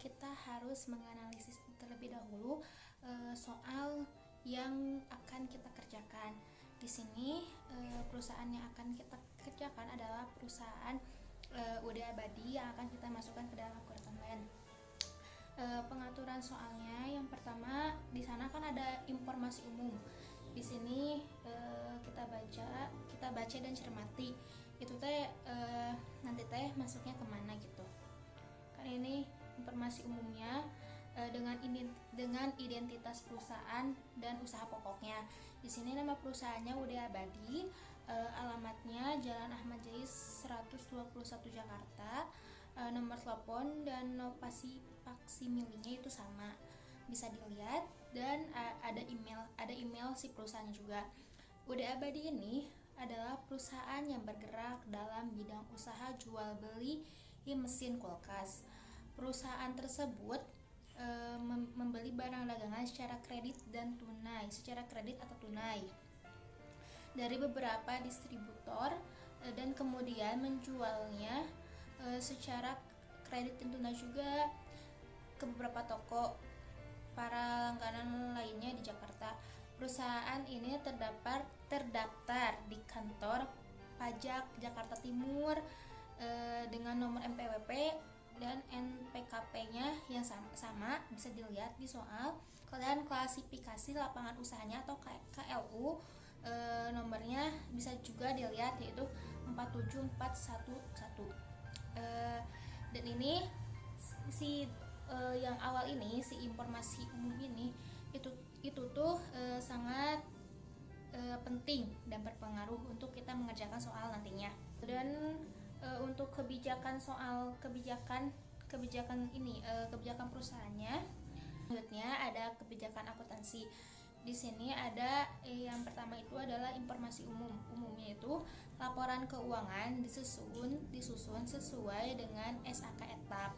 kita harus menganalisis terlebih dahulu soal yang akan kita kerjakan. Di sini perusahaan yang akan kita kerjakan adalah perusahaan UD Abadi yang akan kita masukkan ke dalam Al-Quran. Pengaturan soalnya yang pertama, di sana kan ada informasi umum. Di sini kita baca dan cermati. Itu nanti masuknya kemana gitu. Kan ini informasi umumnya dengan identitas perusahaan dan usaha pokoknya. Di sini nama perusahaannya UD Abadi, alamatnya Jalan Ahmad Jais 121 Jakarta, nomor telepon dan faksimilenya itu sama, bisa dilihat, dan ada email si perusahaan juga. UD Abadi ini adalah perusahaan yang bergerak dalam bidang usaha jual beli mesin kulkas. Perusahaan tersebut membeli barang dagangan secara kredit atau tunai dari beberapa distributor dan kemudian menjualnya secara kredit dan tunai juga ke beberapa toko para langganan lainnya di Jakarta. Perusahaan ini terdaftar di kantor pajak Jakarta Timur dengan nomor MPWP dan NPKP-nya yang sama bisa dilihat di soal. Dan klasifikasi lapangan usahanya atau KLU, nomornya bisa juga dilihat, yaitu 47411. Dan ini yang awal ini, si informasi umum ini itu tuh sangat penting dan berpengaruh untuk kita mengerjakan soal nantinya. Dan untuk kebijakan perusahaannya, selanjutnya ada kebijakan akuntansi. Di sini ada yang pertama itu adalah informasi umumnya itu laporan keuangan disusun sesuai dengan SAK etap.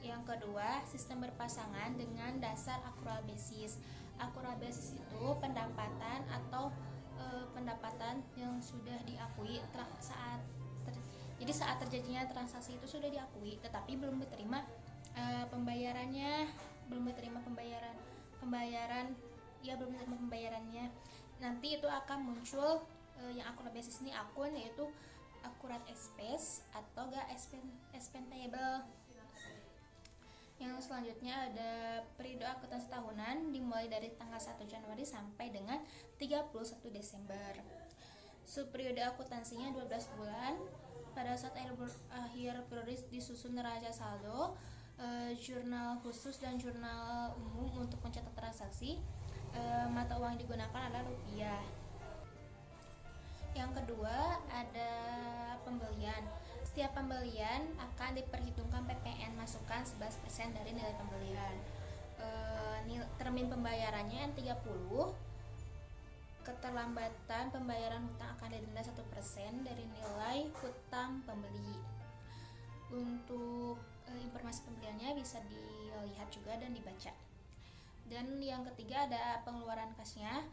Yang kedua, sistem berpasangan dengan dasar accrual basis. Accrual basis itu pendapatan atau pendapatan yang sudah diakui saat terjadinya transaksi itu sudah diakui, tetapi belum diterima pembayarannya. Nanti itu akan muncul yang accrual basis ini yaitu accurate expense atau expense payable. Yang selanjutnya ada periode akuntansi tahunan dimulai dari tanggal 1 Januari sampai dengan 31 Desember. Subperiode akuntansinya 12 bulan. Pada saat akhir periode disusun neraca saldo, jurnal khusus dan jurnal umum untuk mencatat transaksi. Mata uang yang digunakan adalah rupiah. Yang kedua ada pembelian. Setiap pembelian akan diperhitungkan PPN masukan 11% dari nilai pembelian. Termin pembayarannya N30. Keterlambatan pembayaran hutang akan didenda 1% dari nilai hutang pembeli. Untuk informasi pembeliannya bisa dilihat juga dan dibaca. Dan yang ketiga ada pengeluaran kasnya.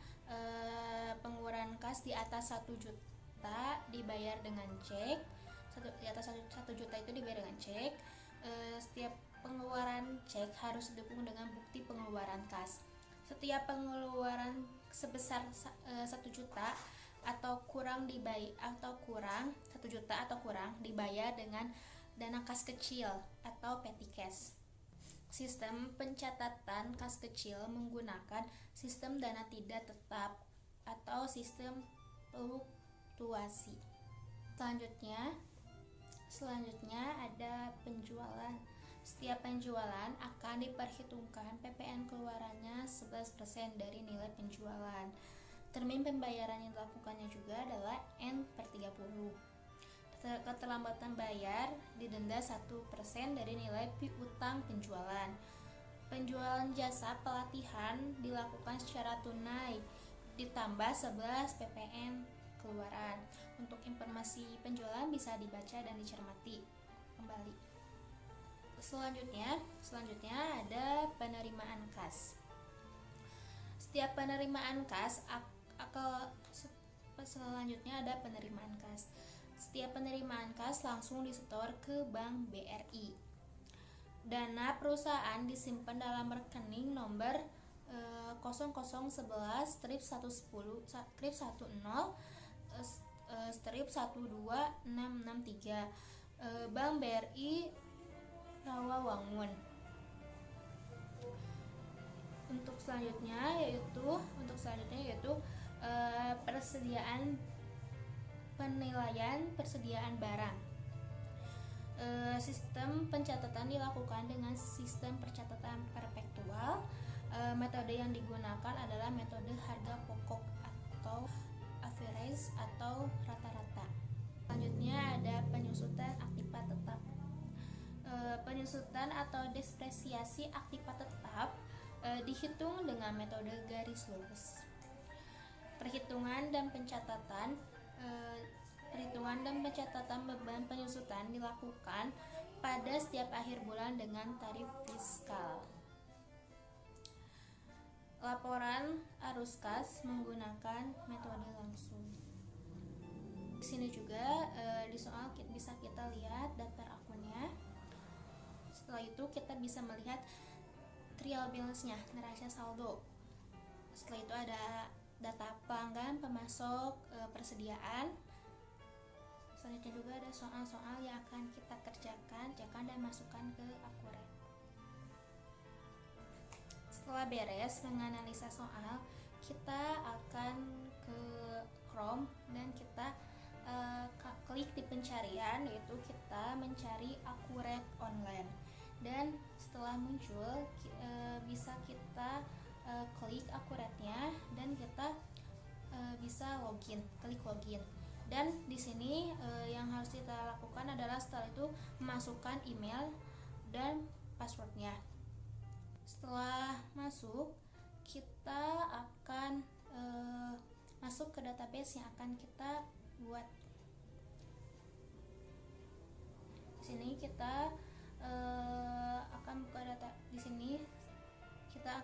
Pengeluaran kas di atas 1 juta dibayar dengan cek. Di atas 1 juta itu dibayar dengan cek. Setiap pengeluaran cek harus didukung dengan bukti pengeluaran kas. Setiap pengeluaran sebesar 1 juta atau kurang 1 juta atau kurang dibayar dengan dana kas kecil atau petty cash. Sistem pencatatan kas kecil menggunakan sistem dana tidak tetap atau sistem fluktuasi. Selanjutnya ada penjualan. Setiap penjualan akan diperhitungkan PPN keluarannya 11% dari nilai penjualan. Termin pembayaran yang dilakukannya juga adalah N/30. Keterlambatan bayar didenda 1% dari nilai piutang penjualan. Penjualan jasa pelatihan dilakukan secara tunai ditambah 11 PPN keluaran. Untuk informasi penjualan bisa dibaca dan dicermati kembali. Selanjutnya ada penerimaan kas. Setiap penerimaan kas selanjutnya ada penerimaan kas. Setiap penerimaan kas langsung disetor ke Bank BRI. Dana perusahaan disimpan dalam rekening nomor 0011-10-10-12663 Bank BRI Rawamangun. Untuk selanjutnya yaitu persediaan barang. Sistem pencatatan dilakukan dengan sistem pencatatan perpetual. Metode yang digunakan adalah metode harga pokok atau average atau rata-rata. Selanjutnya ada penyusutan aktiva tetap. Penyusutan atau depresiasi aktiva tetap dihitung dengan metode garis lurus. Perhitungan dan pencatatan beban penyusutan dilakukan pada setiap akhir bulan dengan tarif fiskal. Laporan arus kas menggunakan metode langsung. Di sini juga di soal bisa kita lihat daftar akunnya. Setelah itu kita bisa melihat trial balance-nya, neraca saldo. Setelah itu ada data pelanggan, pemasok, persediaan. Selanjutnya juga ada soal-soal yang akan kita kerjakan dan masukkan ke Akuret. Setelah beres menganalisa soal, kita akan ke Chrome dan kita klik di pencarian, yaitu kita mencari Akuret online. Dan setelah muncul bisa kita klik Akuretnya dan kita bisa klik login. Dan di sini yang harus kita lakukan adalah setelah itu memasukkan email dan passwordnya. Setelah masuk, kita akan masuk ke database yang akan kita buat. Di sini kita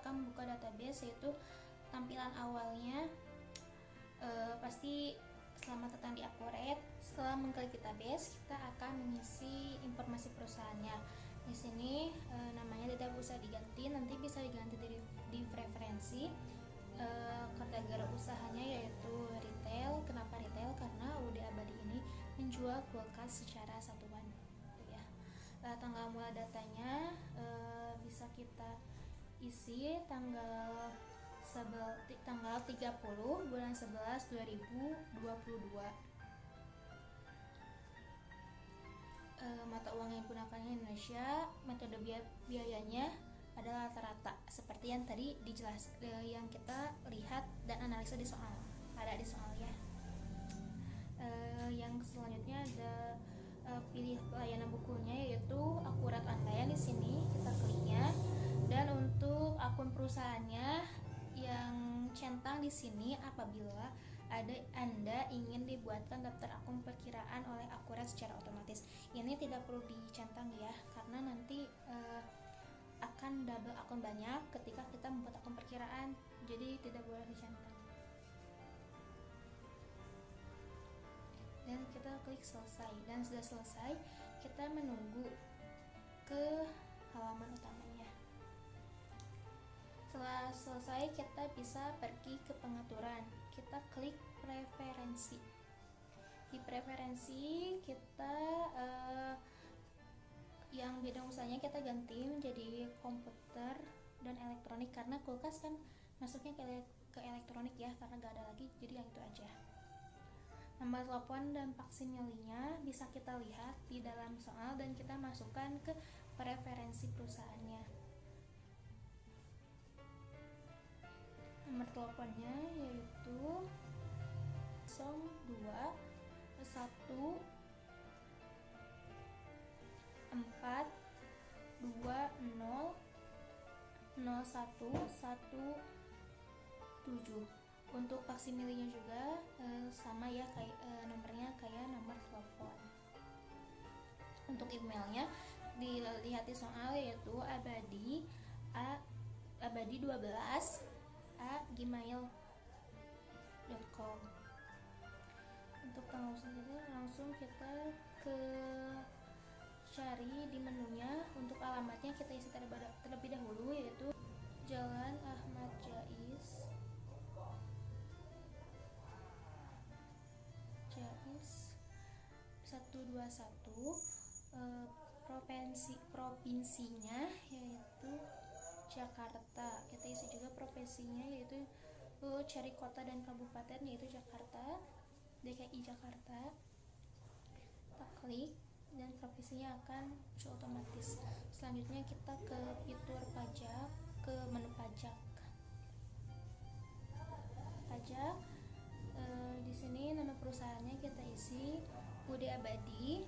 akan buka database, yaitu tampilan awalnya pasti selamat datang di Akuret. Setelah mengklik database, kita akan mengisi informasi perusahaannya. Di sini namanya tidak usah diganti, nanti bisa diganti di preferensi. Kategori usahanya yaitu retail. Kenapa retail? Karena UD Abadi ini menjual kulkas secara satuan. Ya. Tanggal mulai datanya bisa kita isi tanggal 30 bulan 11 2022. Mata uang yang digunakannya Indonesia. Metode biayanya adalah rata-rata seperti yang tadi yang kita lihat dan analisa di soal. Ada di soal ya. Yang selanjutnya ada pilih layanan bukunya, yaitu Akuret online. Di sini kita kliknya, dan untuk akun perusahaannya yang centang di sini apabila Anda ingin dibuatkan daftar akun perkiraan oleh Akuret secara otomatis. Ini tidak perlu dicentang ya, karena nanti akan double akun banyak ketika kita membuat akun perkiraan, jadi tidak boleh dicentang. Dan kita klik selesai, dan sudah selesai, kita menunggu ke halaman utamanya. Setelah selesai, kita bisa pergi ke pengaturan. Kita klik preferensi. Di preferensi kita yang bidang usahanya kita ganti menjadi komputer dan elektronik, karena kulkas kan masuknya ke elektronik ya, karena gak ada lagi, jadi yang itu aja. Nomor telepon dan faksimilenya bisa kita lihat di dalam soal, dan kita masukkan ke preferensi perusahaannya. Nomor teleponnya yaitu 02 1 4 20 01 17. Untuk faksimilenya juga sama ya, kayak nomornya kayak nomor telepon. Untuk emailnya dilihat di soal, yaitu abadi12@gmail.com. Untuk tanggal selanjutnya langsung kita ke cari di menunya. Untuk alamatnya kita isi terlebih dahulu, yaitu Jalan Ahmad Jais 121, provinsinya yaitu Jakarta. Kita isi juga provinsinya, yaitu cari kota dan kabupaten, yaitu Jakarta, DKI Jakarta. Kita klik dan provinsinya akan muncul otomatis. Selanjutnya kita ke fitur pajak, ke menu pajak. Di sini nama perusahaannya kita isi UD Abadi,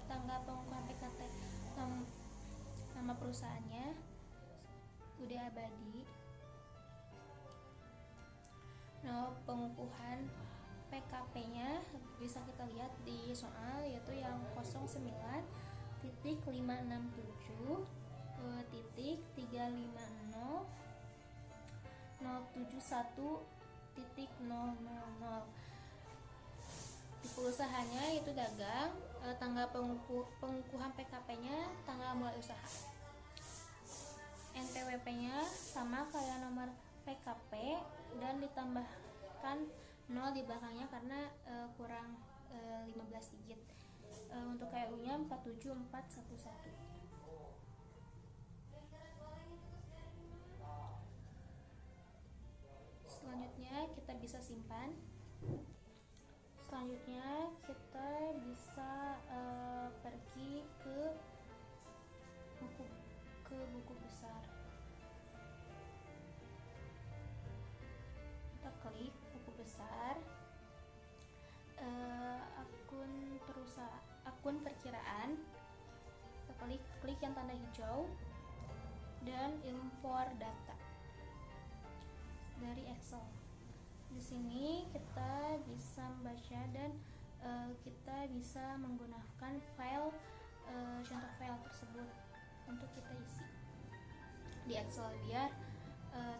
tanggal pengukuhan PKT, nama perusahaannya UD Abadi. Pengukuhan PKP-nya bisa kita lihat di soal, yaitu yang 09.567.071.000. Di perusahaannya itu dagang, tanggal pengukuhan PKP-nya tanggal mulai usaha. NPWP-nya sama kayak nomor PKP dan ditambahkan 0 di belakangnya karena kurang 15 digit. Untuk KU-nya 47411. Selanjutnya kita bisa simpan. Selanjutnya kita bisa pergi ke buku besar. Kita klik buku besar, akun perkiraan. Kita klik yang tanda hijau dan impor data dari Excel. Di sini kita bisa membaca dan kita bisa menggunakan contoh file tersebut untuk kita isi di Excel biar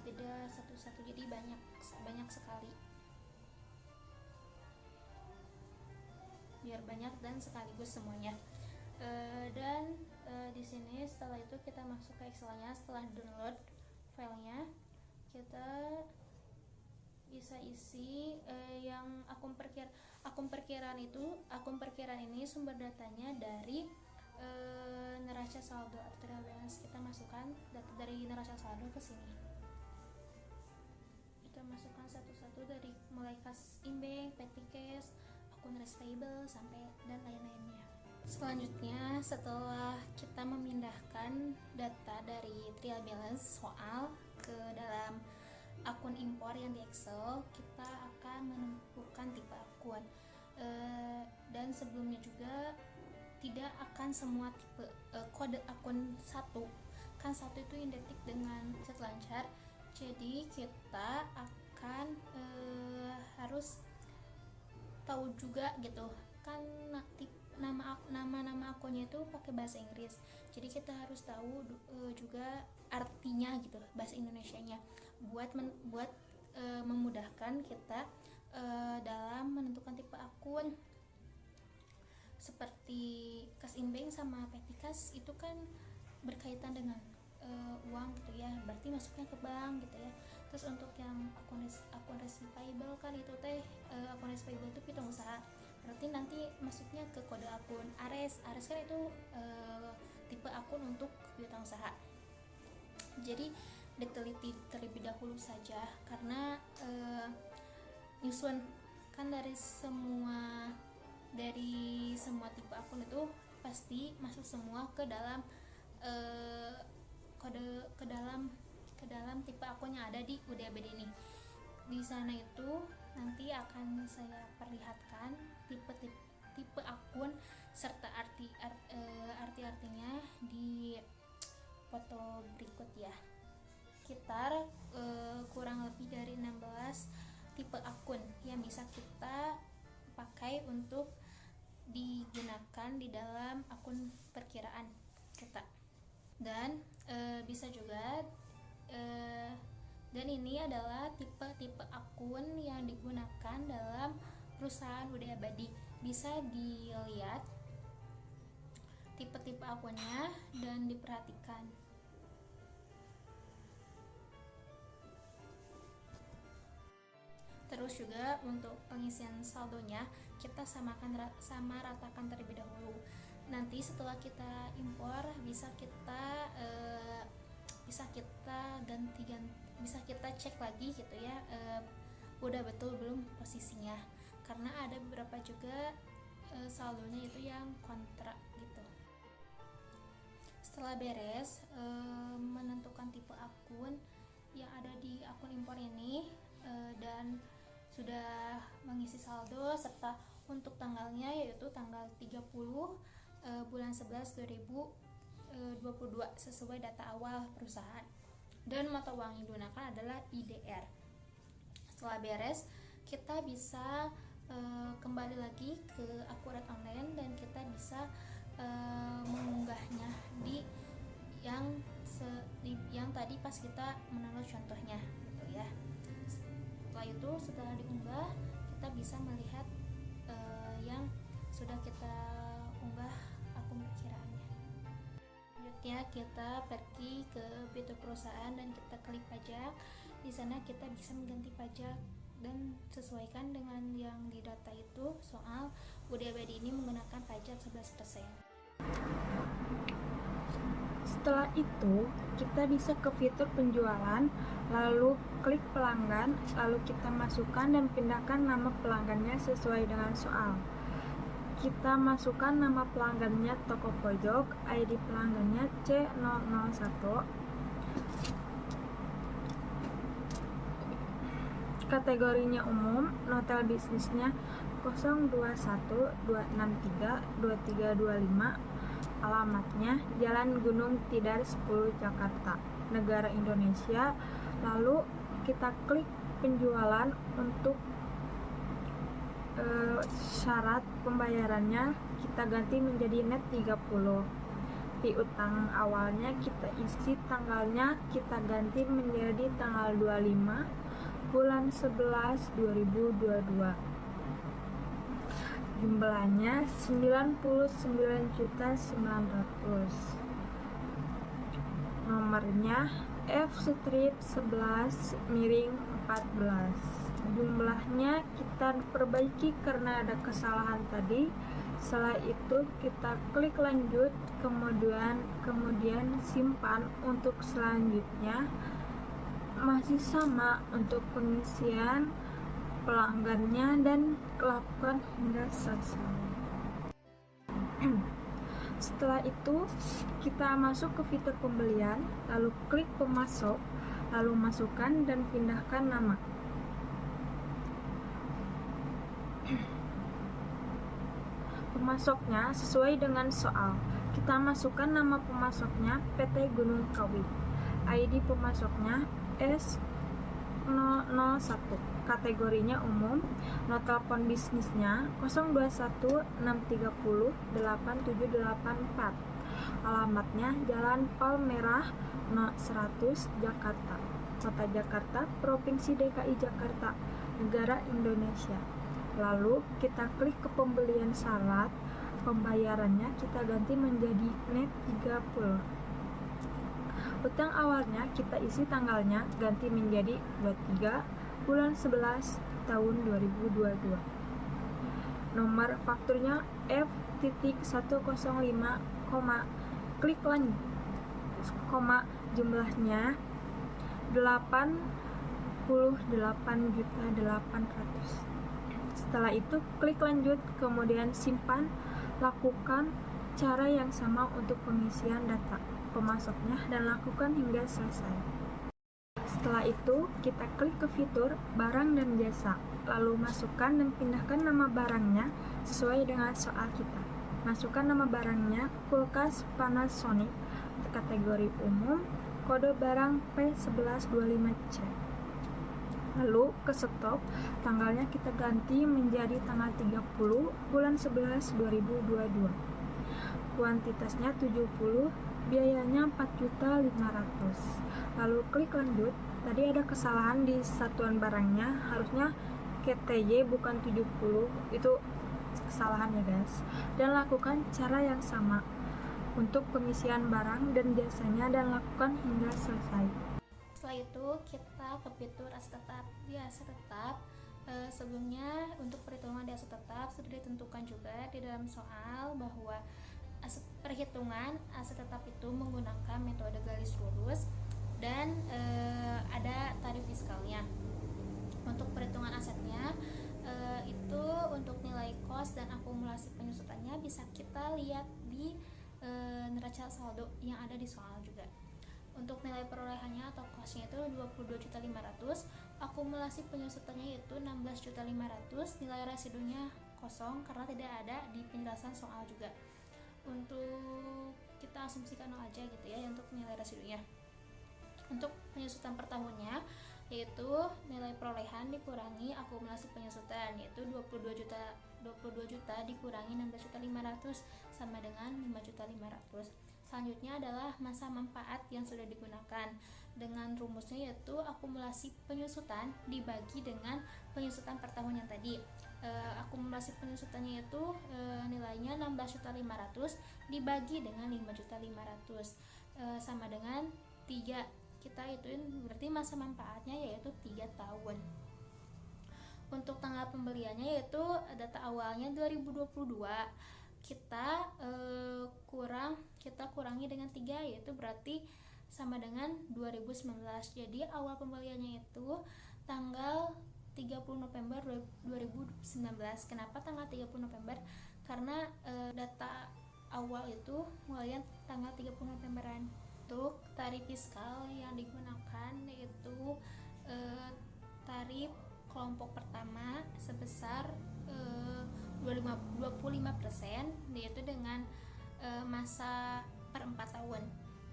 tidak satu-satu, jadi banyak sekali, biar banyak dan sekaligus semuanya. Di sini setelah itu kita masuk ke Excelnya. Setelah download filenya, kita bisa isi yang akun perkiraan ini sumber datanya dari neraca saldo atau trial balance. Kita masukkan data dari neraca saldo ke sini. Kita masukkan satu-satu dari mulai kas inbank, petty cash, akun receivable sampai dan lain-lainnya. Selanjutnya, setelah kita memindahkan data dari trial balance soal ke dalam akun impor yang di Excel, kita akan menentukan tipe akun. Dan sebelumnya juga tidak akan semua tipe kode akun satu, kan satu itu identik dengan set lancar. Jadi kita akan harus tahu juga gitu kan, nama akunnya itu pakai bahasa Inggris, jadi kita harus tahu juga artinya gitu, bahasa Indonesianya, buat memudahkan kita dalam menentukan tipe akun. Seperti kas inbank sama petty cash itu kan berkaitan dengan uang gitu ya, berarti masuknya ke bank gitu ya. Terus untuk yang akun receivable kan itu akun receivable itu piutang usaha, berarti nanti masuknya ke kode akun Ares kan itu tipe akun untuk piutang usaha. Jadi diteliti terlebih dahulu saja, karena nyusun kan dari semua tipe akun itu pasti masuk semua ke dalam ke dalam tipe akun yang ada di UDABD ini. Di sana itu nanti akan saya perlihatkan tipe akun serta arti-artinya di foto berikut ya. Sekitar kurang lebih dari 16 tipe akun yang bisa kita pakai untuk digunakan di dalam akun perkiraan kita. Dan bisa juga dan ini adalah tipe-tipe akun yang digunakan dalam perusahaan UD Abadi. Bisa dilihat tipe-tipe akunnya dan diperhatikan. Terus juga untuk pengisian saldonya kita sama ratakan terlebih dahulu. Nanti setelah kita impor bisa kita bisa kita cek lagi gitu ya, udah betul belum posisinya, karena ada beberapa juga saldonya itu yang kontrak gitu. Setelah beres menentukan tipe akun yang ada di akun impor ini dan sudah mengisi saldo serta untuk tanggalnya yaitu tanggal 30 bulan 11 2022 sesuai data awal perusahaan, dan mata uang yang digunakan adalah IDR. Setelah beres kita bisa kembali lagi ke Akurat Online dan kita bisa mengunggahnya di yang tadi pas kita menonton contohnya gitu ya. Setelah diunggah kita bisa melihat yang sudah kita unggah akun perkiraannya. Selanjutnya kita pergi ke fitur perusahaan dan kita klik pajak. Di sana kita bisa mengganti pajak dan sesuaikan dengan yang didata itu. Soal UDBD ini menggunakan pajak 11%. Setelah itu, kita bisa ke fitur penjualan, lalu klik pelanggan, lalu kita masukkan dan pindahkan nama pelanggannya sesuai dengan soal. Kita masukkan nama pelanggannya toko pojok, ID pelanggannya C001, kategorinya umum, notel bisnisnya 0212632325, alamatnya Jalan Gunung Tidar 10 Jakarta, negara Indonesia. Lalu kita klik penjualan. Untuk syarat pembayarannya kita ganti menjadi net 30. Piutang awalnya kita isi tanggalnya kita ganti menjadi tanggal 25 bulan 11 2022. Jumlahnya 99.900.000. Nomornya F*11-14. Jumlahnya kita perbaiki karena ada kesalahan tadi. Setelah itu kita klik lanjut, kemudian simpan. Untuk selanjutnya masih sama untuk pengisian pelanggannya dan lakukan hingga selesai. Setelah itu kita masuk ke fitur pembelian, lalu klik pemasok, lalu masukkan dan pindahkan nama. Pemasoknya sesuai dengan soal. Kita masukkan nama pemasoknya PT Gunung Kawi. ID pemasoknya S001. Kategorinya umum. Nomor telepon bisnisnya 0216308784. Alamatnya Jalan Palmerah 100 Jakarta, Kota Jakarta, Provinsi DKI Jakarta, negara Indonesia. Lalu kita klik ke pembelian syarat. Pembayarannya kita ganti menjadi net 30. Utang awalnya kita isi tanggalnya ganti menjadi 23 bulan 11 tahun 2022. Nomor fakturnya F.105, klik lanjut, jumlahnya 88.800.000. Setelah itu klik lanjut, kemudian simpan. Lakukan cara yang sama untuk pengisian data pemasoknya dan lakukan hingga selesai. Setelah itu kita klik ke fitur barang dan jasa, lalu masukkan dan pindahkan nama barangnya sesuai dengan soal kita. Masukkan nama barangnya kulkas Panasonic, kategori umum, kode barang P1125C. Lalu ke stop, tanggalnya kita ganti menjadi tanggal 30 bulan 11 2022. Kuantitasnya 70, biayanya 4.500.000. Lalu klik lanjut. Tadi ada kesalahan di satuan barangnya, harusnya KTY bukan 70, itu kesalahan ya guys. Dan lakukan cara yang sama. untuk pengisian barang dan jasanya dan lakukan hingga selesai. Setelah itu kita ke fitur aset tetap. Di aset tetap sebelumnya untuk perhitungan di aset tetap sudah ditentukan juga di dalam soal bahwa perhitungan aset tetap itu menggunakan metode garis lurus dan ada tarif fiskalnya. Untuk perhitungan asetnya itu untuk nilai kos dan akumulasi penyusutannya bisa kita lihat di neraca saldo yang ada di soal juga. Untuk nilai perolehannya atau kosnya itu 22.500.000, akumulasi penyusutannya itu 16.500.000, nilai residunya kosong karena tidak ada di penjelasan soal juga. Untuk kita asumsikan 0 aja gitu ya untuk nilai residunya. Untuk penyusutan per tahunnya yaitu nilai perolehan dikurangi akumulasi penyusutan, yaitu 22 juta dikurangi 16.500.000 sama dengan 5.500.000. Selanjutnya adalah masa manfaat yang sudah digunakan dengan rumusnya yaitu akumulasi penyusutan dibagi dengan penyusutan per tahun yang tadi. Akumulasi penyusutannya itu nilainya 16.500.000 dibagi dengan 5.500.000 sama dengan 3. Kita ituin berarti masa manfaatnya yaitu 3 tahun. Untuk tanggal pembeliannya yaitu data awalnya 2022. Kita kurangi dengan 3 yaitu berarti sama dengan 2019. Jadi awal pembeliannya itu tanggal 30 November 2019. Kenapa tanggal 30 November? Karena data awal itu mulai tanggal 30 Novemberan. Untuk tarif fiskal yang digunakan yaitu tarif kelompok pertama sebesar 25%, yaitu dengan masa per 4 tahun.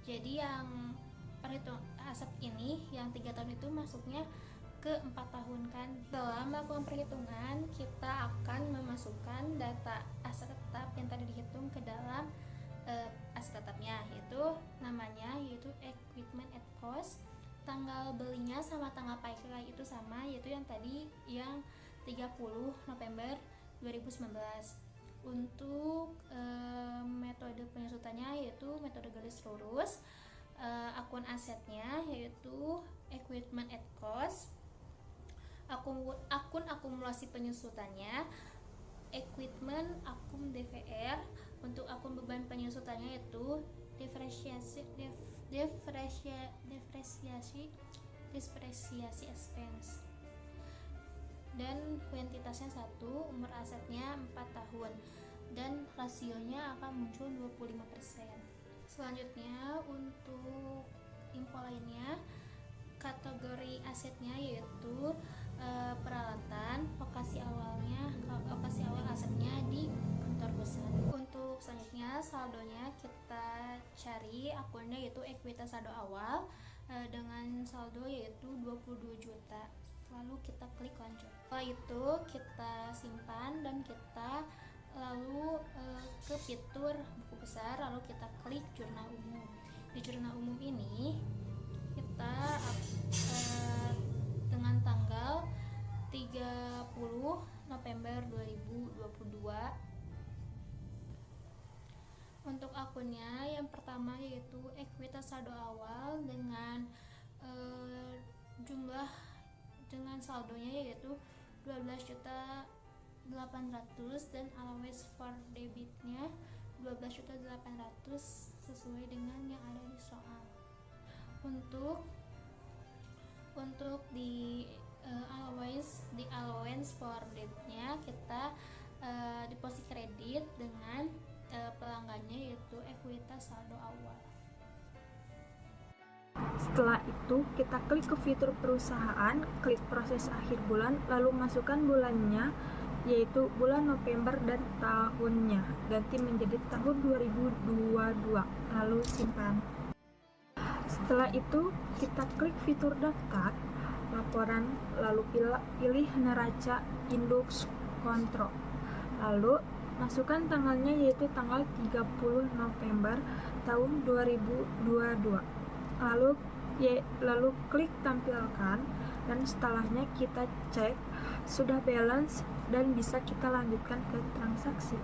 Jadi yang perhitung aset ini yang 3 tahun itu masuknya ke 4 tahun kan. Dalam melakukan perhitungan kita akan memasukkan data aset tetap yang tadi dihitung ke dalam aset tetapnya, yaitu namanya yaitu equipment at cost, tanggal belinya sama tanggal pakai itu sama, yaitu yang tadi yang 30 November 2019. Untuk metode penyusutannya yaitu metode garis lurus, akun asetnya yaitu equipment at cost, akun akumulasi penyusutannya equipment akum DVR. Untuk akun beban penyusutannya yaitu depresiasi expense. Dan kuantitasnya 1, umur asetnya 4 tahun dan rasionya akan muncul 25%. Selanjutnya untuk info lainnya, kategori asetnya yaitu peralatan, lokasi awal asetnya di kantor pusat. Untuk selanjutnya saldonya kita cari akunnya yaitu ekuitas saldo awal dengan saldo yaitu 22 juta. Lalu kita klik lanjut. Setelah itu kita simpan dan kita lalu ke fitur buku besar, lalu kita klik jurnal umum. Di jurnal umum ini kita dengan tanggal 30 November 2022. Untuk akunnya yang pertama yaitu ekuitas saldo awal dengan jumlah dengan saldonya yaitu 12.800.000 dan allowance for debitnya 12.800.000 sesuai dengan yang ada di soal. Untuk di allowance for debitnya kita deposit kredit dengan pelanggannya yaitu ekuitas saldo awal. Setelah itu kita klik ke fitur perusahaan, klik proses akhir bulan, lalu masukkan bulannya yaitu bulan November dan tahunnya, ganti menjadi tahun 2022, lalu simpan. Setelah itu kita klik fitur daftar laporan, lalu pilih neraca indeks kontrol, lalu masukkan tanggalnya yaitu tanggal 30 November tahun 2022, lalu klik tampilkan, dan setelahnya kita cek sudah balance dan bisa kita lanjutkan ke transaksi.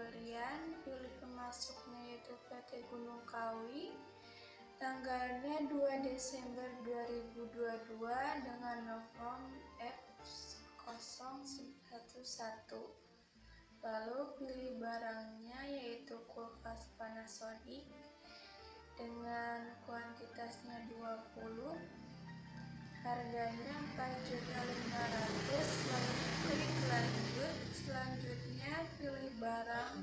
pembelian, pilih pemasoknya yaitu PT Gunung Kawi, tanggalnya 2 Desember 2022 dengan nomor F011. Lalu pilih barangnya yaitu kulkas Panasonic dengan kuantitasnya 20, harganya 4.500.000, lalu klik lanjut. Selanjutnya pilih barang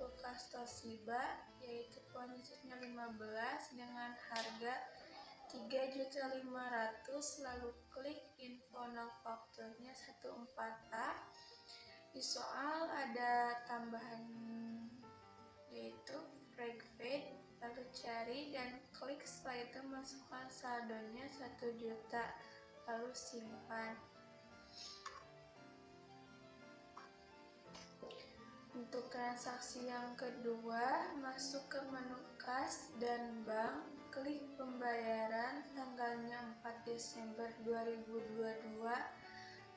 kulkas Toshiba yaitu kuantitasnya 15 dengan harga 3.500.000, lalu klik info fakturnya 14A. Di soal ada tambahan yaitu break fee, lalu cari dan klik, setelah itu masukkan saldonya 1 juta, lalu simpan. Untuk transaksi yang kedua, masuk ke menu kas dan bank, klik pembayaran, tanggalnya 4 Desember 2022,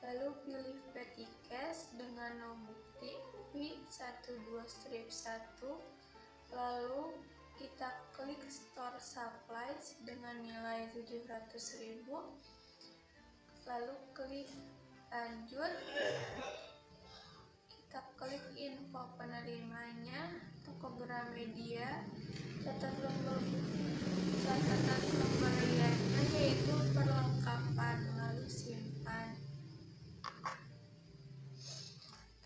lalu pilih petty cash dengan nomor bukti P12-1, lalu kita klik store supplies dengan nilai 700.000, lalu klik lanjut. Kita klik info penerimanya, toko Gramedia, catatan pembeliannya yaitu perlengkapan, lalu simpan.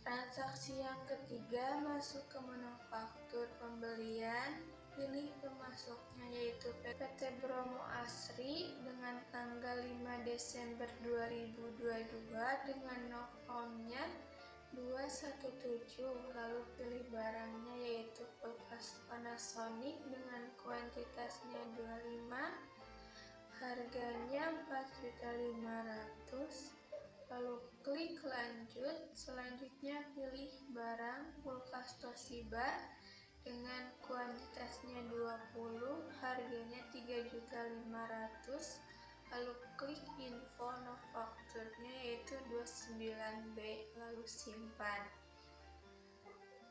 Transaksi yang ketiga, masuk ke menu faktur pembelian, pilih pemasoknya yaitu PT Bromo Asri dengan tanggal 5 Desember 2022 dengan nomornya 217, lalu pilih barangnya yaitu kulkas Panasonic dengan kuantitasnya 25, harganya 4.500.000, lalu klik lanjut. Selanjutnya pilih barang kulkas Toshiba dengan kuantitasnya 20, harganya 3.500.000, lalu klik info fakturnya yaitu 29B, lalu simpan.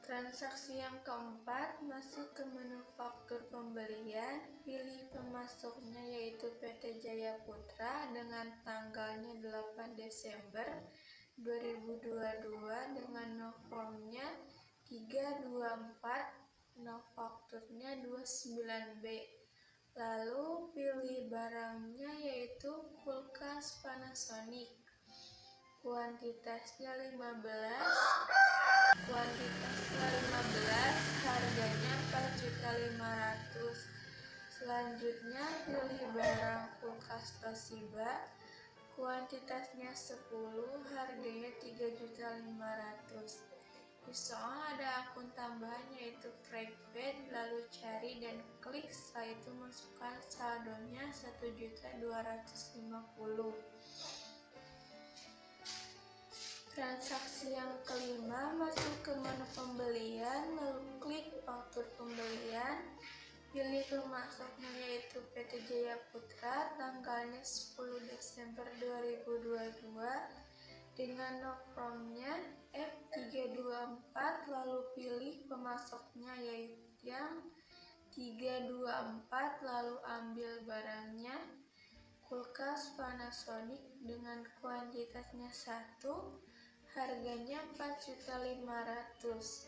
Transaksi yang keempat, masuk ke menu faktur pembelian, pilih pemasoknya yaitu PT Jaya Putra dengan tanggalnya 8 Desember 2022 dengan nomornya 324, fakturnya 29B, lalu pilih barangnya yaitu kulkas Panasonic, kuantitasnya 15, harganya 4.500.000. Selanjutnya pilih barang kulkas Toshiba, kuantitasnya 10, harganya 3.500.000. Di soal ada akun tambahan yaitu Freepad, lalu cari dan klik, setelah itu masukkan saldonya 1.250.000. Transaksi yang kelima, masuk ke menu pembelian, lalu klik faktur pembelian, pilih pemasoknya yaitu PT Jaya Putra, tanggalnya 10 Desember 2022 dengan nomornya F324, lalu pilih pemasoknya yaitu yang 324, lalu ambil barangnya kulkas Panasonic dengan kuantitasnya 1, harganya 4.500.000.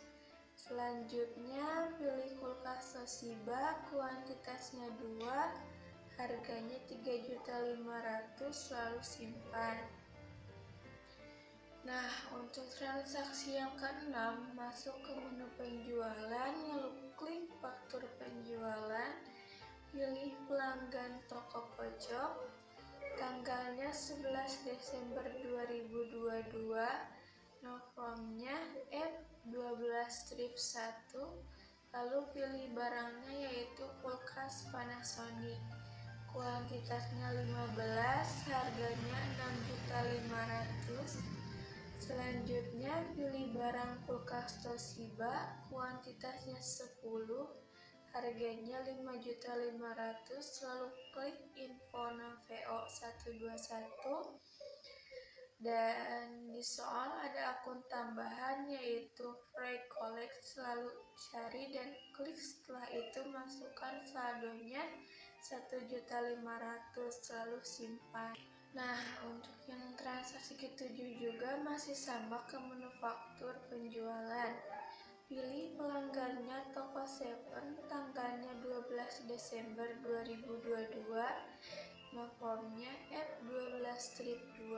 Selanjutnya pilih kulkas Toshiba, kuantitasnya 2, harganya 3.500.000, lalu simpan. Nah, untuk transaksi yang keenam, masuk ke menu penjualan, lalu klik faktur penjualan, pilih pelanggan toko pojok, tanggalnya 11 Desember 2022, nomornya F12-1, lalu pilih barangnya yaitu kulkas Panasonic, kuantitasnya 15, harganya 6.500.000. Selanjutnya pilih barang kulkas Toshiba, kuantitasnya 10, harganya 5.500.000, lalu klik info VO121. Dan di soal ada akun tambahan yaitu Free Collect, lalu cari dan klik, setelah itu masukkan saldonya 1.500.000, lalu simpan. Nah, untuk yang transaksi ketujuh juga masih sama ke menu faktur penjualan. Pilih pelanggannya toko Seven, tanggalnya 12 Desember 2022, nomornya F12-2,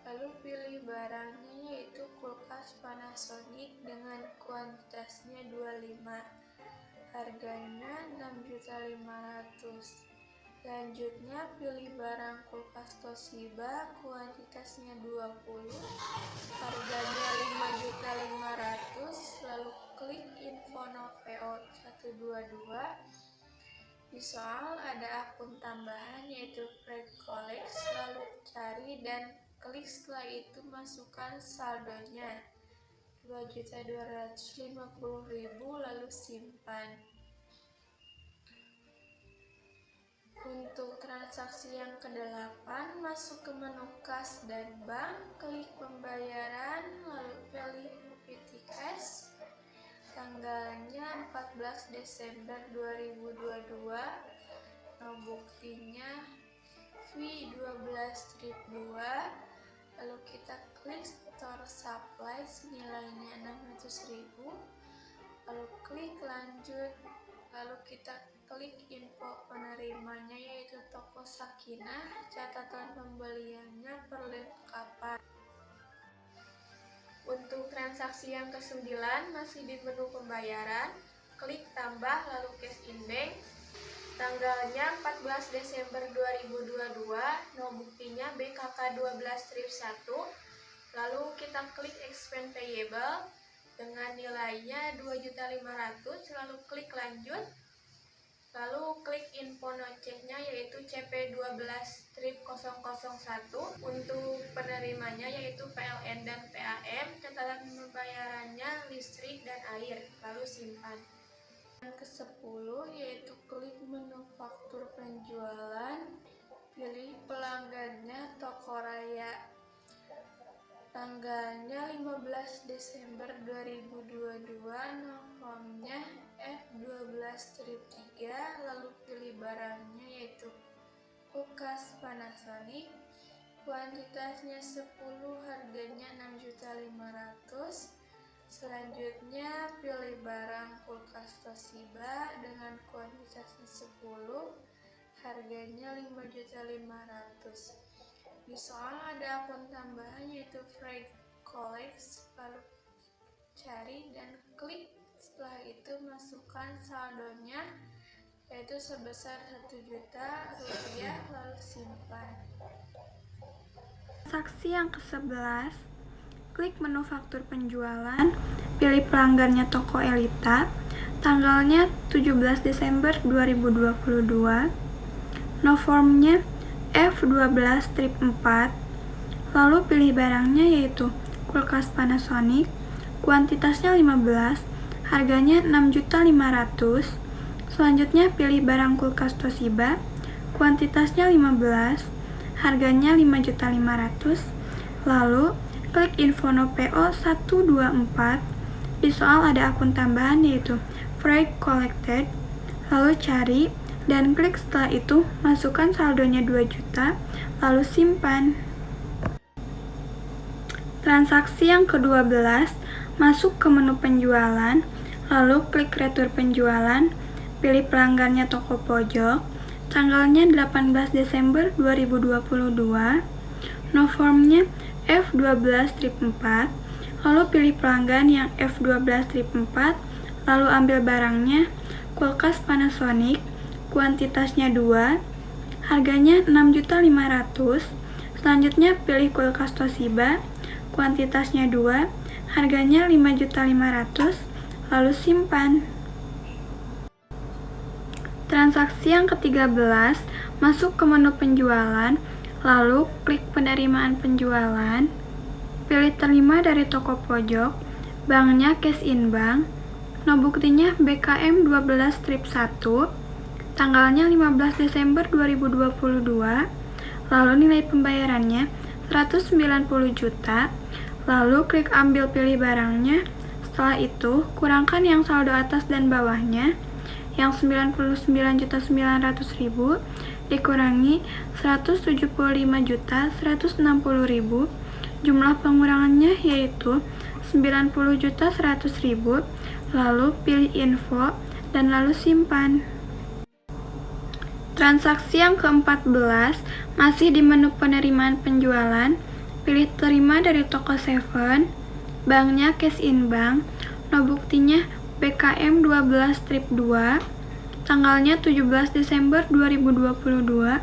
lalu pilih barangnya yaitu kulkas Panasonic dengan kuantitasnya 25, harganya 6.500.000. Selanjutnya pilih barang kulkas Toshiba, kuantitasnya 20, harganya 5.500.000, lalu klik info no PO 122. Di soal ada akun tambahan yaitu Free Collect, lalu cari dan klik, setelah itu masukkan saldonya 2.250.000, lalu simpan. Untuk transaksi yang ke-8, masuk ke menu kas dan bank, klik pembayaran, lalu pilih PT Cash, tanggalnya 14 Desember 2022, buktinya V12-2, lalu kita klik store supply senilainya 600.000, lalu klik lanjut, lalu kita klik info penerimanya yaitu toko Sakinah, catatan pembeliannya, perlengkapan. Untuk transaksi yang ke-9 masih di menu pembayaran, klik tambah lalu cash in bank, tanggalnya 14 Desember 2022, buktinya BKK 12-1, lalu kita klik expand payable dengan nilainya 2.500.000, lalu klik lanjut, lalu klik info nocehnya yaitu CP12-001, untuk penerimanya yaitu PLN dan PAM, catatan pembayarannya listrik dan air, lalu simpan. Yang ke-10 yaitu klik menu faktur penjualan, pilih pelanggannya Toko Raya, tanggalnya 15 Desember 2022, nomornya F12-3, lalu pilih barangnya yaitu kulkas Panasonic, kuantitasnya 10, harganya 6.500.000. Selanjutnya pilih barang kulkas Toshiba dengan kuantitasnya 10, harganya 5.500.000. Di soal ada akun tambahan yaitu Free Collect, lalu cari dan klik, setelah itu masukkan saldonya yaitu sebesar 1 juta rupiah, lalu simpan. Transaksi yang ke-11, klik menu faktur penjualan, pilih pelanggannya toko Elita, tanggalnya 17 Desember 2022, nomornya F12-4, lalu pilih barangnya yaitu kulkas Panasonic, kuantitasnya 15, harganya 6.500.000. Selanjutnya pilih barang kulkas Toshiba, kuantitasnya 15, harganya 5.500.000, lalu klik info no PO 124. Di soal ada akun tambahan yaitu Free Collected, lalu cari dan klik, setelah itu masukkan saldonya 2 juta, lalu simpan. Transaksi yang ke-12, masuk ke menu penjualan, lalu klik retur penjualan, pilih pelanggannya toko pojok, tanggalnya 18 Desember 2022, nomornya F12-4, lalu pilih pelanggan yang F12-4, lalu ambil barangnya kulkas Panasonic, kuantitasnya 2, harganya 6.500.000. Selanjutnya pilih kulkas Toshiba, kuantitasnya 2, harganya 5.500.000, lalu simpan. Transaksi yang ke-13, masuk ke menu penjualan, lalu klik penerimaan penjualan, pilih terima dari toko pojok, banknya cash in bank, buktinya BKM 12-1, tanggalnya 15 Desember 2022, lalu nilai pembayarannya 190 juta, Lalu klik ambil pilih barangnya. Setelah itu, kurangkan yang saldo atas dan bawahnya. Yang 99.900.000 dikurangi 175.160.000. Jumlah pengurangannya yaitu 90.100.000. Lalu pilih info dan lalu simpan. Transaksi yang ke-14 masih di menu penerimaan penjualan. Pilih terima dari toko Seven, banknya cash in bank, no buktinya BKM 12-2, tanggalnya 17 Desember 2022,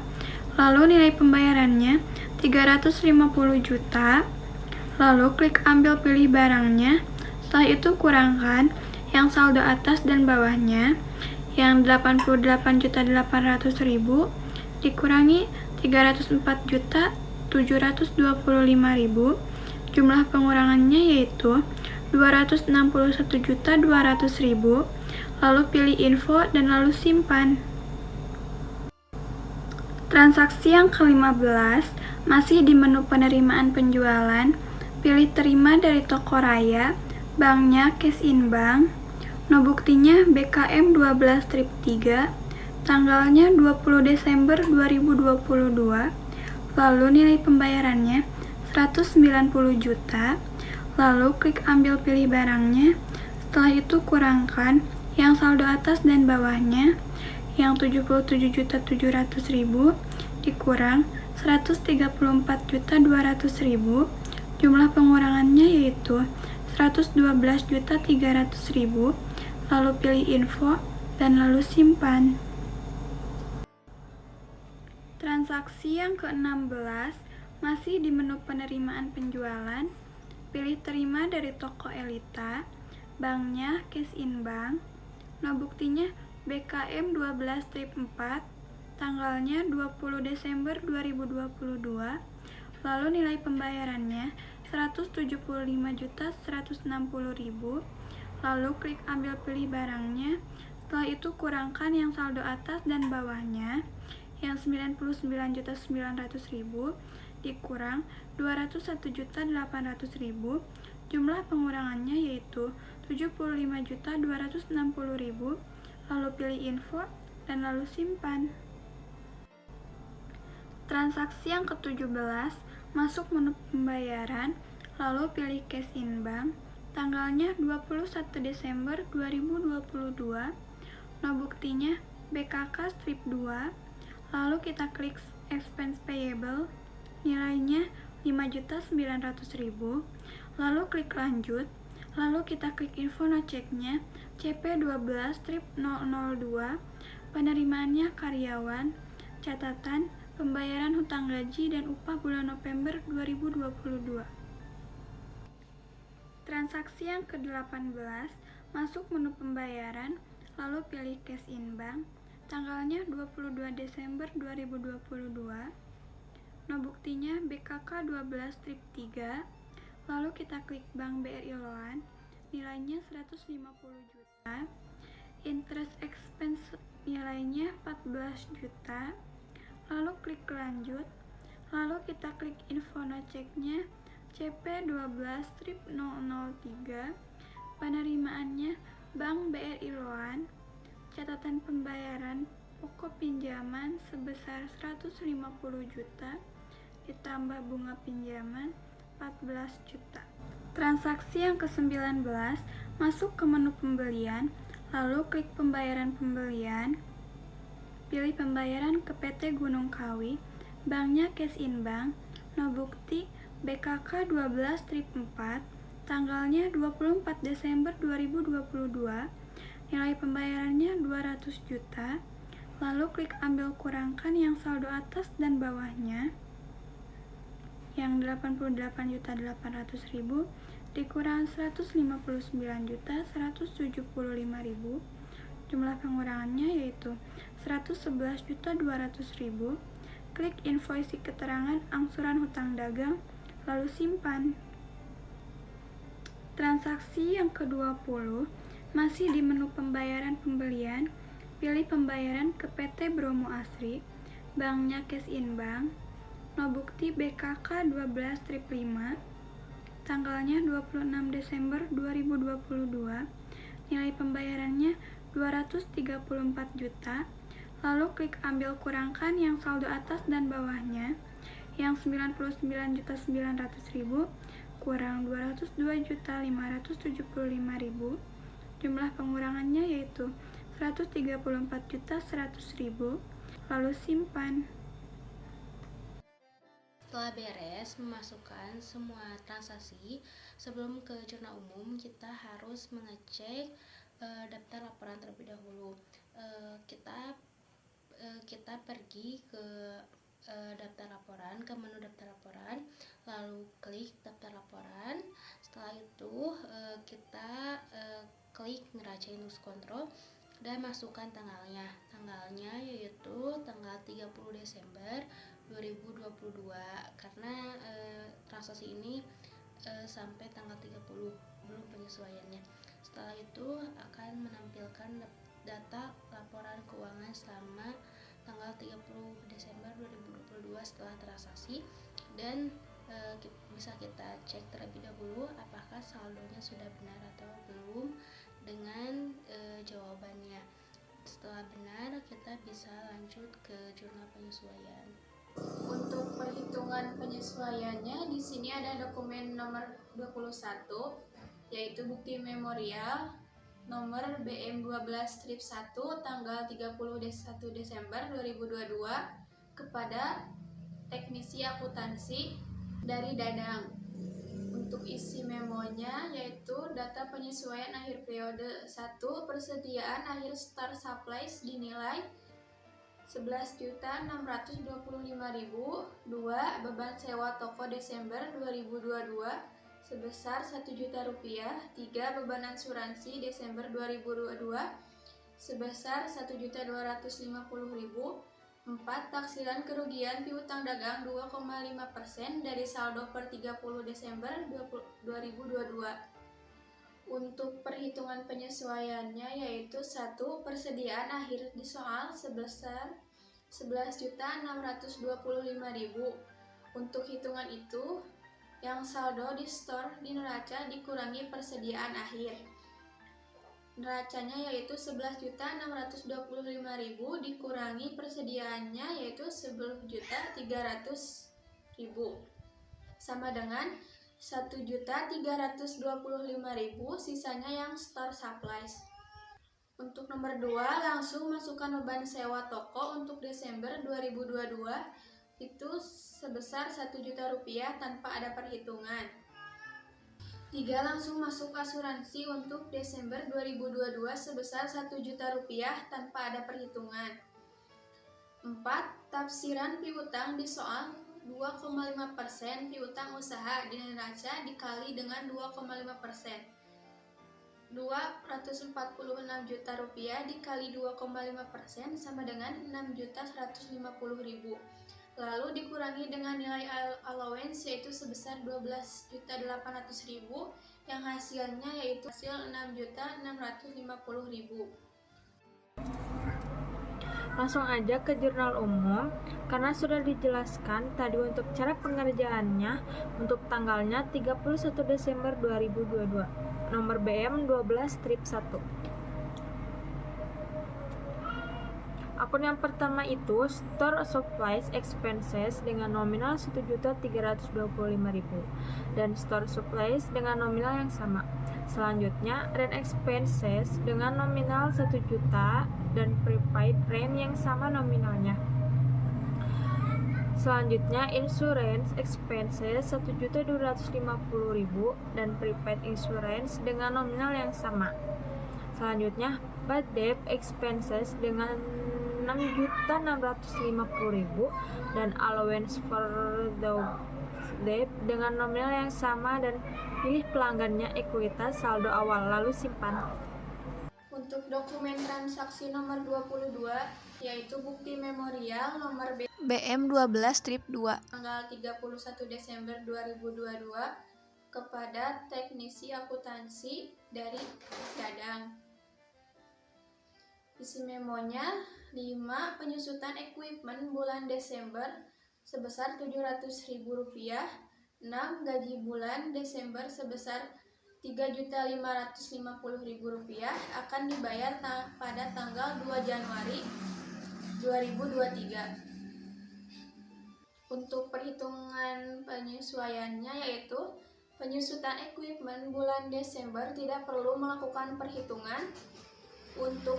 lalu nilai pembayarannya 350 juta, lalu klik ambil pilih barangnya. Setelah itu kurangkan yang saldo atas dan bawahnya. Yang 88.800.000 dikurangi 304.725.000. Jumlah pengurangannya yaitu 261.200.000. Lalu pilih info dan lalu simpan. Transaksi yang ke-15 masih di menu penerimaan penjualan. Pilih terima dari toko raya, banknya cash in bank, no buktinya BKM 12-3, tanggalnya 20 Desember 2022, lalu nilai pembayarannya 190 juta, lalu klik ambil pilih barangnya. Setelah itu kurangkan yang saldo atas dan bawahnya. Yang 77.700.000 dikurang 134.200.000. Jumlah pengurangannya yaitu 112.300.000. Lalu pilih info dan lalu simpan. Transaksi yang ke-16 masih di menu penerimaan penjualan. Pilih terima dari toko Elita, banknya cash in bank, no buktinya BKM 12-4, tanggalnya 20 Desember 2022, lalu nilai pembayarannya 175.160.000. Lalu klik ambil pilih barangnya. Setelah itu kurangkan yang saldo atas dan bawahnya. Yang 99.900.000 dikurang 201.800.000. Jumlah pengurangannya yaitu 75.260.000. Lalu pilih info dan lalu simpan. Transaksi yang ke-17 masuk menu pembayaran, lalu pilih cash in bank. Tanggalnya 21 Desember 2022, no buktinya BKK strip 2, lalu kita klik expense payable, nilainya 5.900.000, lalu klik lanjut, lalu kita klik info no ceknya CP12-002, penerimaannya karyawan, catatan pembayaran hutang gaji dan upah bulan November 2022. Transaksi yang ke-18 masuk menu pembayaran, lalu pilih cash in bank, tanggalnya 22 Desember 2022, no buktinya BKK 12-3, lalu kita klik Bank BRI Loan, nilainya 150 juta, interest expense nilainya 14 juta, lalu klik lanjut, lalu kita klik info no ceknya CP12-003, penerimaannya Bank BRI Loan, catatan pembayaran pokok pinjaman sebesar 150 juta, ditambah bunga pinjaman 14 juta. Transaksi yang ke-19 masuk ke menu pembelian, lalu klik pembayaran pembelian, pilih pembayaran ke PT Gunung Kawi, banknya cash in bank, no bukti BKK 12-4, tanggalnya 24 Desember 2022, nilai pembayarannya 200 juta, lalu klik ambil kurangkan yang saldo atas dan bawahnya. Yang 88.800.000 dikurang 159.175.000. Jumlah pengurangannya yaitu 111.200.000. Klik info isi keterangan angsuran hutang dagang, lalu simpan. Transaksi yang ke-20 masih di menu pembayaran pembelian. Pilih pembayaran ke PT Bromo Asri, banknya cash in bank, no bukti BKK 12-5, tanggalnya 26 Desember 2022, nilai pembayarannya 234 juta, lalu klik ambil kurangkan yang saldo atas dan bawahnya, yang 99.900.000 kurang 202.575.000, jumlah pengurangannya yaitu 134.100.000, lalu simpan. Setelah beres memasukkan semua transaksi, sebelum ke jurnal umum kita harus mengecek daftar laporan terlebih dahulu. Kita pergi ke daftar laporan, ke menu daftar laporan, lalu klik daftar laporan. Setelah itu kita klik neraca indeks kontrol dan masukkan tanggalnya yaitu tanggal 30 Desember 2022 karena transaksi ini sampai tanggal 30 belum penyesuaiannya. Setelah itu akan menampilkan data laporan keuangan selama tanggal 30 Desember 2022 setelah transaksi, dan bisa kita cek terlebih dahulu apakah saldonya sudah benar atau belum dengan jawabannya. Setelah benar, kita bisa lanjut ke jurnal penyesuaian. Untuk perhitungan penyesuaiannya, di sini ada dokumen nomor 21, yaitu bukti memorial nomor BM12-1 tanggal 31 Desember 2022 kepada teknisi akuntansi dari Dadang. Untuk isi memonya yaitu data penyesuaian akhir periode 1, persediaan akhir Star Supplies dinilai 11.625.000. 2. Beban sewa toko Desember 2022 sebesar Rp1.000.000. 3. Beban asuransi Desember 2022 sebesar Rp1.250.000. 4. Taksiran kerugian piutang dagang 2,5% dari saldo per 30 Desember 2022. Untuk perhitungan penyesuaiannya yaitu 1. Persediaan akhir di soal sebesar 11.625.000. Untuk hitungan itu, yang saldo di store di neraca dikurangi persediaan akhir. Neracanya yaitu 11.625.000 dikurangi persediaannya yaitu 10.300.000 sama dengan 1.325.000, sisanya yang store supplies. Untuk nomor 2, langsung masukkan beban sewa toko untuk Desember 2022 itu sebesar Rp1.000.000 tanpa ada perhitungan. 3. Langsung masuk asuransi untuk Desember 2022 sebesar Rp1.000.000 tanpa ada perhitungan. 4. Tafsiran piutang di soal 2,5% piutang usaha di neraca dikali dengan 2,5%. 2. Rp146 juta dikali 2,5% sama dengan Rp6.150.000. Lalu dikurangi dengan nilai allowance yaitu sebesar Rp12.800.000 yang hasilnya yaitu hasil Rp6.650.000. Langsung aja ke jurnal umum karena sudah dijelaskan tadi untuk cara pengerjaannya. Untuk tanggalnya 31 Desember 2022, nomor BM12-1. Akun yang pertama itu Store Supplies Expenses dengan nominal Rp1.325.000 dan Store Supplies dengan nominal yang sama. Selanjutnya Rent Expenses dengan nominal Rp1.000.000 dan Prepaid Rent yang sama nominalnya. Selanjutnya Insurance Expenses Rp1.250.000 dan Prepaid Insurance dengan nominal yang sama. Selanjutnya Bad Debt Expenses dengan Rp6.650.000 dan Allowance for Debt dengan nominal yang sama, dan pilih pelanggannya ekuitas saldo awal lalu simpan. Untuk dokumen transaksi nomor 22 yaitu bukti memorial nomor BM12-2 tanggal 31 Desember 2022 kepada teknisi akuntansi dari Dadang. Isi memonya 5. Penyusutan equipment bulan Desember sebesar Rp700.000. 6. Gaji bulan Desember sebesar Rp3.550.000 akan dibayar pada tanggal 2 Januari 2023. Untuk perhitungan penyesuaiannya yaitu penyusutan equipment bulan Desember tidak perlu melakukan perhitungan. Untuk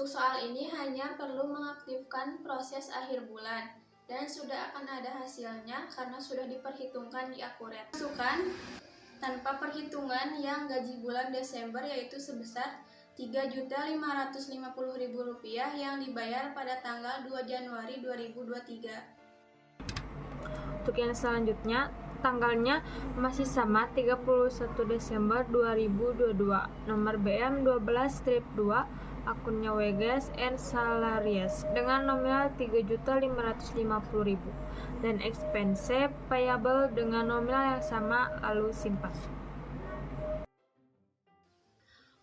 soal ini hanya perlu mengaktifkan proses akhir bulan dan sudah akan ada hasilnya karena sudah diperhitungkan di akurat. Masukan tanpa perhitungan yang gaji bulan Desember yaitu sebesar Rp3.550.000 yang dibayar pada tanggal 2 Januari 2023. Untuk yang selanjutnya, tanggalnya masih sama 31 Desember 2022, nomor BM 12-2, akunnya Weges and Salaries dengan nominal Rp3.550.000 dan expense payable dengan nominal yang sama lalu simpan.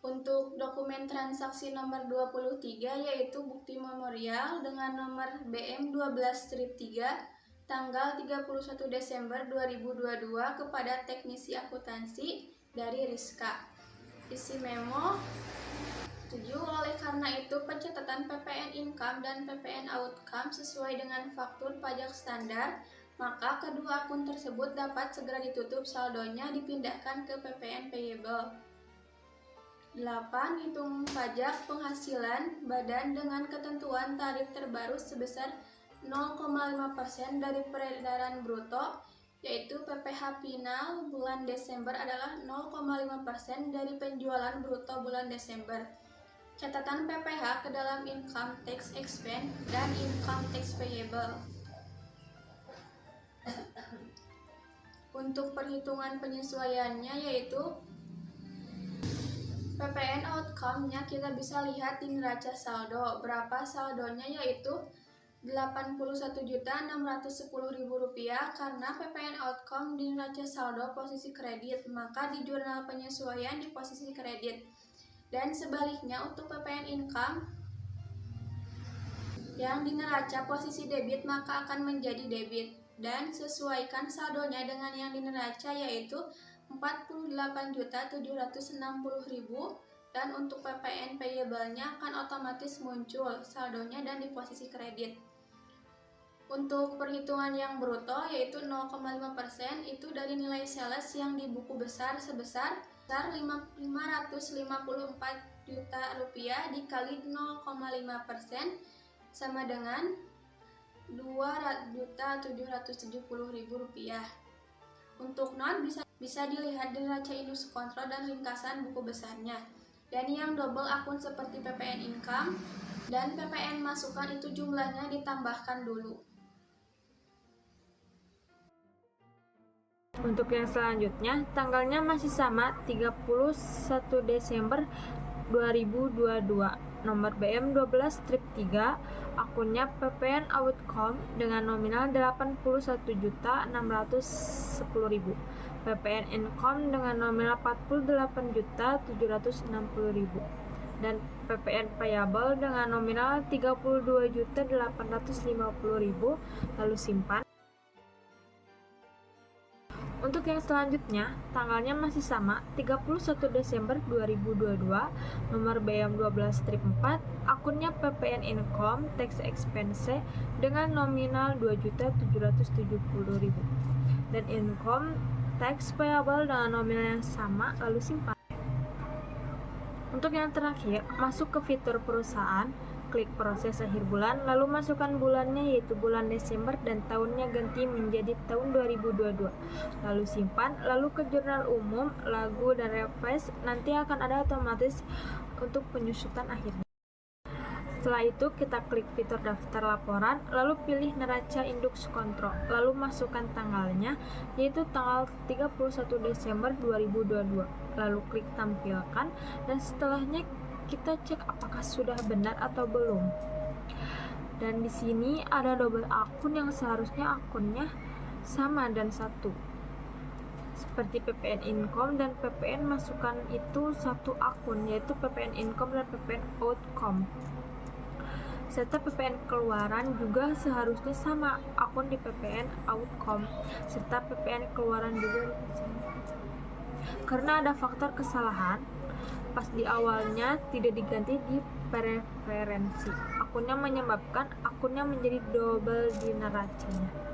Untuk dokumen transaksi nomor 23 yaitu bukti memorial dengan nomor BM 12-3 tanggal 31 Desember 2022 kepada teknisi akuntansi dari Rizka. Isi memo 7. Oleh karena itu, pencatatan PPN income dan PPN outcome sesuai dengan faktur pajak standar, maka kedua akun tersebut dapat segera ditutup, saldonya dipindahkan ke PPN payable. 8. Hitung pajak penghasilan badan dengan ketentuan tarif terbaru sebesar 0,5% dari peredaran bruto, yaitu PPh final bulan Desember adalah 0,5% dari penjualan bruto bulan Desember. Catatan PPh ke dalam income tax expense dan income tax payable. Untuk perhitungan penyesuaiannya yaitu PPN outcome-nya kita bisa lihat di neraca saldo. Berapa saldonya yaitu Rp81.610.000 karena PPN outcome di neraca saldo posisi kredit, maka di jurnal penyesuaian di posisi kredit. Dan sebaliknya untuk PPN income yang di neraca posisi debit maka akan menjadi debit. Dan sesuaikan saldonya dengan yang di neraca yaitu Rp48.760.000 dan untuk PPN payable-nya akan otomatis muncul saldonya dan di posisi kredit. Untuk perhitungan yang bruto yaitu 0,5% itu dari nilai sales yang di buku besar sebesar Rp554 juta dikali 0,5% sama dengan Rp2.770.000. Untuk not bisa dilihat di neraca induk kontrol dan ringkasan buku besarnya. Dan yang double akun seperti PPN income dan PPN masukan itu jumlahnya ditambahkan dulu. Untuk yang selanjutnya, tanggalnya masih sama 31 Desember 2022, nomor BM 12-3, akunnya PPN outcome dengan nominal Rp81.610.000, PPN income dengan nominal Rp48.760.000, dan PPN payable dengan nominal Rp32.850.000, lalu simpan. Untuk yang selanjutnya, tanggalnya masih sama 31 Desember 2022, nomor BM 12-4, akunnya PPN income tax expense dengan nominal Rp2.770.000 dan income tax payable dengan nominal yang sama lalu simpan. Untuk yang terakhir, masuk ke fitur perusahaan, klik proses akhir bulan, lalu masukkan bulannya yaitu bulan Desember dan tahunnya ganti menjadi tahun 2022. Lalu simpan, lalu ke jurnal umum, lagu, dan refresh, nanti akan ada otomatis untuk penyusutan akhirnya. Setelah itu kita klik fitur daftar laporan, lalu pilih neraca induk kontrol, lalu masukkan tanggalnya yaitu tanggal 31 Desember 2022, lalu klik tampilkan dan setelahnya kita cek apakah sudah benar atau belum. Dan di sini ada double akun yang seharusnya akunnya sama dan satu. Seperti PPN income dan PPN masukan itu satu akun, yaitu PPN income dan PPN outcome. serta PPN keluaran juga seharusnya sama, akun di PPN outcome serta PPN keluaran juga di sini. Karena ada faktor kesalahan pas di awalnya tidak diganti di preferensi akunnya menyebabkan akunnya menjadi double di neracanya.